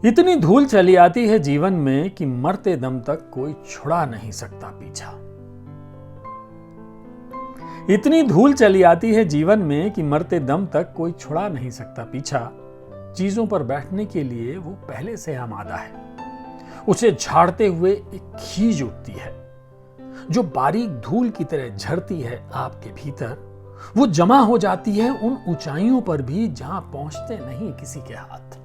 इतनी धूल चली आती है जीवन में कि मरते दम तक कोई छुड़ा नहीं सकता पीछा। इतनी धूल चली आती है जीवन में कि मरते दम तक कोई छुड़ा नहीं सकता पीछा। चीजों पर बैठने के लिए वो पहले से आमादा है। उसे झाड़ते हुए एक खींच उठती है जो बारीक धूल की तरह झरती है आपके भीतर। वो जमा हो जाती है उन ऊंचाइयों पर भी जहां पहुंचते नहीं किसी के हाथ।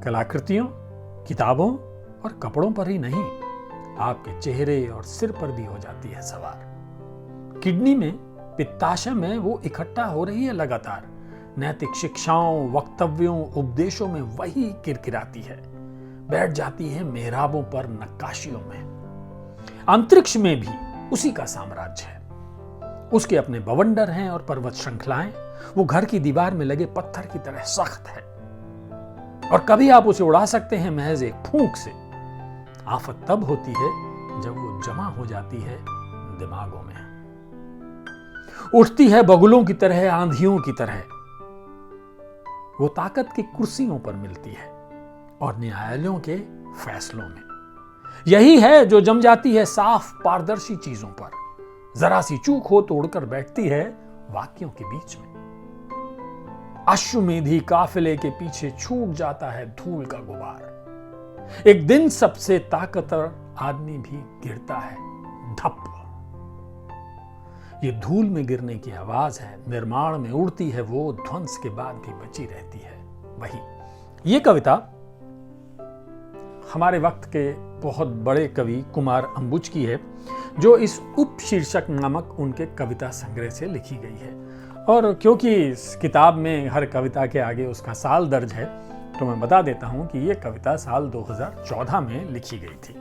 कलाकृतियों, किताबों और कपड़ों पर ही नहीं, आपके चेहरे और सिर पर भी हो जाती है सवार। किडनी में, पित्ताशय में वो इकट्ठा हो रही है लगातार। नैतिक शिक्षाओं, वक्तव्यों, उपदेशों में वही किरकिराती है। बैठ जाती है मेहराबों पर, नक्काशियों में। अंतरिक्ष में भी उसी का साम्राज्य है। उसके अपने बवंडर हैं और पर्वत श्रृंखलाएं। वो घर की दीवार में लगे पत्थर की तरह सख्त है और कभी आप उसे उड़ा सकते हैं महज एक फूंक से। आफत तब होती है जब वो जमा हो जाती है दिमागों में। उठती है बगुलों की तरह, आंधियों की तरह। वो ताकत की कुर्सियों पर मिलती है और न्यायालयों के फैसलों में। यही है जो जम जाती है साफ पारदर्शी चीजों पर। जरा सी चूक हो तो उड़कर बैठती है वाक्यों के बीच में। अश्वमेधी काफिले के पीछे छूट जाता है धूल का गुबार। एक दिन सबसे ताकतवर आदमी भी गिरता है धप। ये धूल में गिरने की आवाज है। निर्माण में उड़ती है वो, ध्वंस के बाद भी बची रहती है वही। ये कविता हमारे वक्त के बहुत बड़े कवि कुमार अंबुज की है, जो इस उपशीर्षक नामक उनके कविता संग्रह से लिखी गई है। और क्योंकि इस किताब में हर कविता के आगे उसका साल दर्ज है, तो मैं बता देता हूं कि यह कविता साल 2014 में लिखी गई थी।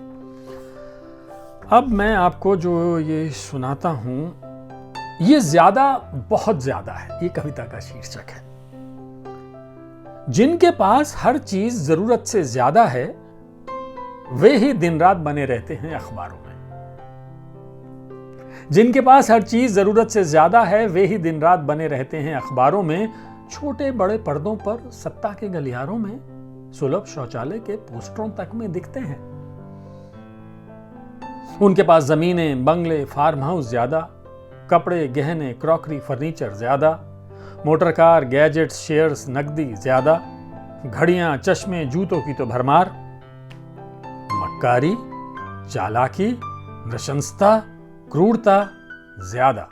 अब मैं आपको जो ये सुनाता हूं, ये बहुत ज्यादा है। ये कविता का शीर्षक है, जिनके पास हर चीज जरूरत से ज्यादा है वे ही दिन रात बने रहते हैं अखबारों में। जिनके पास हर चीज जरूरत से ज्यादा है वे ही दिन रात बने रहते हैं अखबारों में। छोटे बड़े पर्दों पर, सत्ता के गलियारों में, सुलभ शौचालय के पोस्टरों तक में दिखते हैं। उनके पास जमीनें, बंगले, फार्म हाउस ज्यादा, कपड़े, गहने, क्रॉकरी, फर्नीचर ज्यादा, मोटर कार, गैजेट्स, शेयर्स, नकदी ज्यादा, घड़ियां, चश्मे, जूतों की तो भरमार। मक्कारी, चालाकी, नृशंसता, क्रूरता ज्यादा,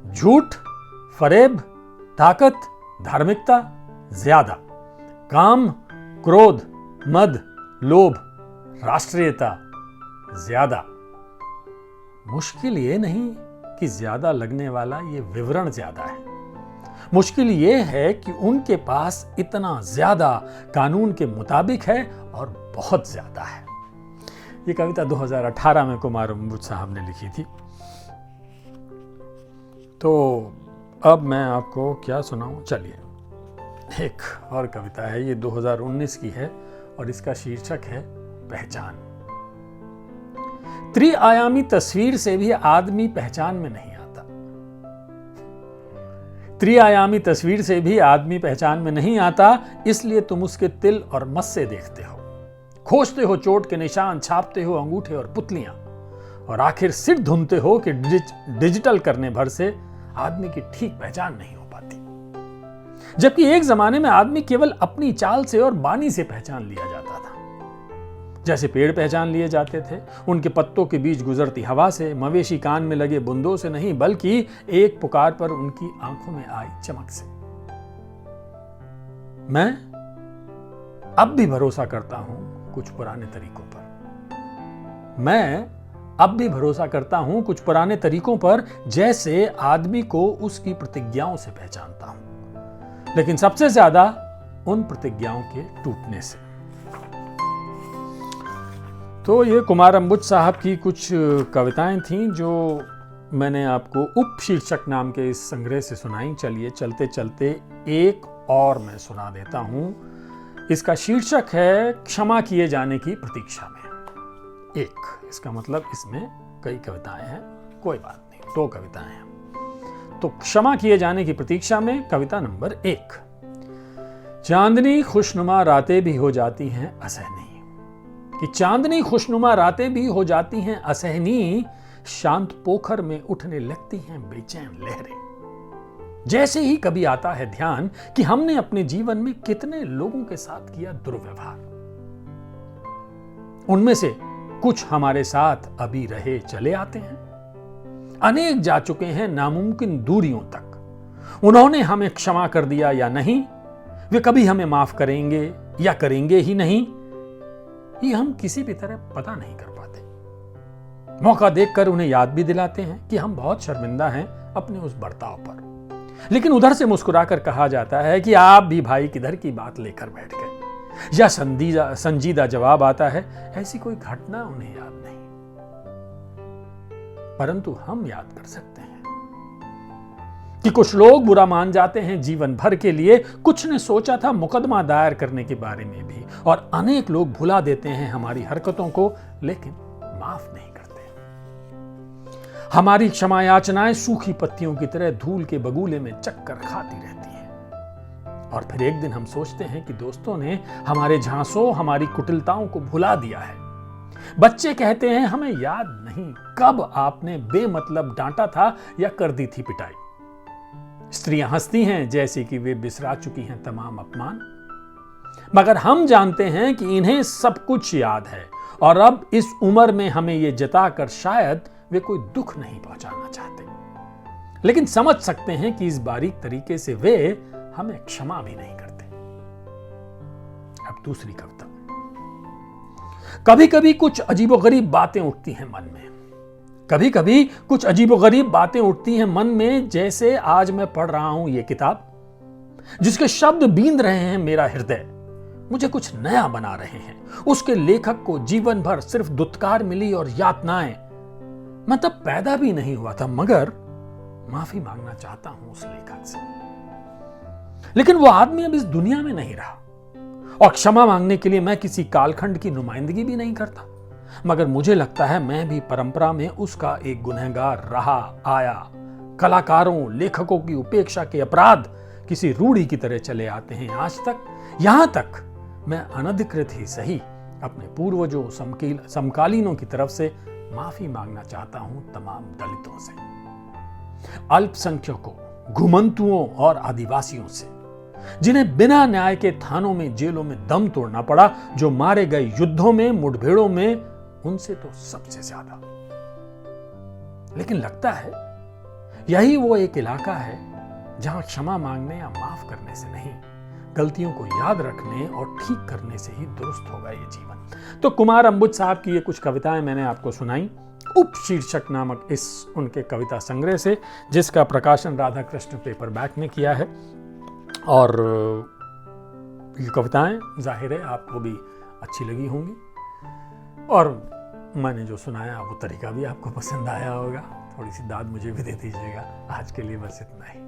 झूठ, फरेब, ताकत, धार्मिकता ज्यादा, काम, क्रोध, मद, लोभ, राष्ट्रीयता ज्यादा। मुश्किल ये नहीं कि ज्यादा लगने वाला ये विवरण ज्यादा है। मुश्किल ये है कि उनके पास इतना ज्यादा कानून के मुताबिक है और बहुत ज्यादा है। ये कविता 2018 में कुमार अंबुज साहब ने लिखी थी। तो अब मैं आपको क्या सुनाऊं, चलिए। एक और कविता है, ये 2019 की है और इसका शीर्षक है पहचान। त्रिआयामी तस्वीर से भी आदमी पहचान में नहीं आता। त्रिआयामी तस्वीर से भी आदमी पहचान में नहीं आता, इसलिए तुम उसके तिल और मस्से देखते हो, खोजते हो चोट के निशान, छापते हो अंगूठे और पुतलियां, और आखिर सिर धुनते हो कि डिजिटल करने भर से आदमी की ठीक पहचान नहीं हो पाती। जबकि एक जमाने में आदमी केवल अपनी चाल से और बानी से पहचान लिया जाता था। जैसे पेड़ पहचान लिए जाते थे उनके पत्तों के बीच गुजरती हवा से, मवेशी कान में लगे बुंदों से नहीं, बल्कि एक पुकार पर उनकी आंखों में आई चमक से। मैं अब भी भरोसा करता हूं कुछ पुराने तरीकों पर। मैं अब भी भरोसा करता हूं कुछ पुराने तरीकों पर, जैसे आदमी को उसकी प्रतिज्ञाओं से पहचानता हूं, लेकिन सबसे ज्यादा उन प्रतिज्ञाओं के टूटने से। तो ये कुमार अंबुज साहब की कुछ कविताएं थीं जो मैंने आपको उपशीर्षक नाम के इस संग्रह से सुनाई। चलिए चलते चलते एक और मैं सुना देता हूं। इसका शीर्षक है क्षमा किए जाने की प्रतीक्षा में। एक, इसका मतलब इसमें कई कविताएं हैं, कोई बात नहीं, 2 कविताएं हैं। तो क्षमा किए जाने की प्रतीक्षा में कविता नंबर 1। चांदनी खुशनुमा रातें भी हो जाती हैं असहनी, कि चांदनी खुशनुमा रातें भी हो जाती हैं असहनी, शांत पोखर में उठने लगती हैं बेचैन लहरें। जैसे ही कभी आता है ध्यान कि हमने अपने जीवन में कितने लोगों के साथ किया दुर्व्यवहार, उनमें से कुछ हमारे साथ अभी रहे चले आते हैं, अनेक जा चुके हैं नामुमकिन दूरियों तक। उन्होंने हमें क्षमा कर दिया या नहीं, वे कभी हमें माफ करेंगे या करेंगे ही नहीं, ये हम किसी भी तरह पता नहीं कर पाते। मौका देखकर उन्हें याद भी दिलाते हैं कि हम बहुत शर्मिंदा हैं अपने उस बर्ताव पर, लेकिन उधर से मुस्कुराकर कहा जाता है कि आप भी भाई किधर की बात लेकर बैठ गए, या संजीदा जवाब आता है ऐसी कोई घटना उन्हें याद नहीं। परंतु हम याद कर सकते हैं कि कुछ लोग बुरा मान जाते हैं जीवन भर के लिए। कुछ ने सोचा था मुकदमा दायर करने के बारे में भी, और अनेक लोग भुला देते हैं हमारी हरकतों को, लेकिन माफ नहीं करते। हमारी क्षमा याचनाएं सूखी पत्तियों की तरह धूल के बगुले में चक्कर खाती रहती हैं। और फिर एक दिन हम सोचते हैं कि दोस्तों ने हमारे झांसों, हमारी कुटिलताओं को भुला दिया है। बच्चे कहते हैं हमें याद नहीं कब आपने बेमतलब डांटा था या कर दी थी पिटाई। स्त्रियां हंसती हैं जैसे कि वे बिसरा चुकी हैं तमाम अपमान, मगर हम जानते हैं कि इन्हें सब कुछ याद है, और अब इस उम्र में हमें यह जताकर शायद वे कोई दुख नहीं पहुंचाना चाहते, लेकिन समझ सकते हैं कि इस बारीक तरीके से वे हमें क्षमा भी नहीं करते। अब दूसरी कविता। कभी कभी कुछ अजीबोगरीब बातें उठती हैं मन में, कभी कभी कुछ अजीबोगरीब बातें उठती हैं मन में, जैसे आज मैं पढ़ रहा हूं ये किताब, जिसके शब्द बींद रहे हैं मेरा हृदय, मुझे कुछ नया बना रहे हैं। उसके लेखक को जीवन भर सिर्फ दुत्कार मिली और यातनाएं। मैं तब पैदा भी नहीं हुआ था, मगर माफी मांगना चाहता हूं उस लेखक से। लेकिन वो आदमी अब इस दुनिया में नहीं रहा, और क्षमा मांगने के लिए मैं किसी कालखंड की नुमाइंदगी भी नहीं करता, मगर मुझे लगता है मैं भी परंपरा में उसका एक गुनहगार रहा आया। कलाकारों, लेखकों की उपेक्षा के अपराध किसी रूढ़ी की तरह चले आते हैं आज तक। यहां तक मैं अनधिकृत ही सही अपने पूर्वजों, समकालीनों की तरफ से माफी मांगना चाहता हूं तमाम दलितों से, अल्पसंख्यकों, घुमंतुओं और आदिवासियों से, जिन्हें बिना न्याय के थानों में, जेलों में दम तोड़ना पड़ा, जो मारे गए युद्धों में, मुठभेड़ों में, उनसे तो सबसे ज्यादा। लेकिन लगता है यही वो एक इलाका है जहां क्षमा मांगने या माफ करने से नहीं, गलतियों को याद रखने और ठीक करने से ही दुरुस्त होगा ये जीवन। तो कुमार अंबुज साहब की ये कुछ कविताएं मैंने आपको सुनाई उपशीर्षक नामक इस उनके कविता संग्रह से, जिसका प्रकाशन राधा कृष्ण पेपरबैक ने किया है। और ये कविताएं जाहिर है आपको भी अच्छी लगी होंगी, और मैंने जो सुनाया वो तरीका भी आपको पसंद आया होगा। थोड़ी सी दाद मुझे भी दे दीजिएगा। आज के लिए बस इतना ही।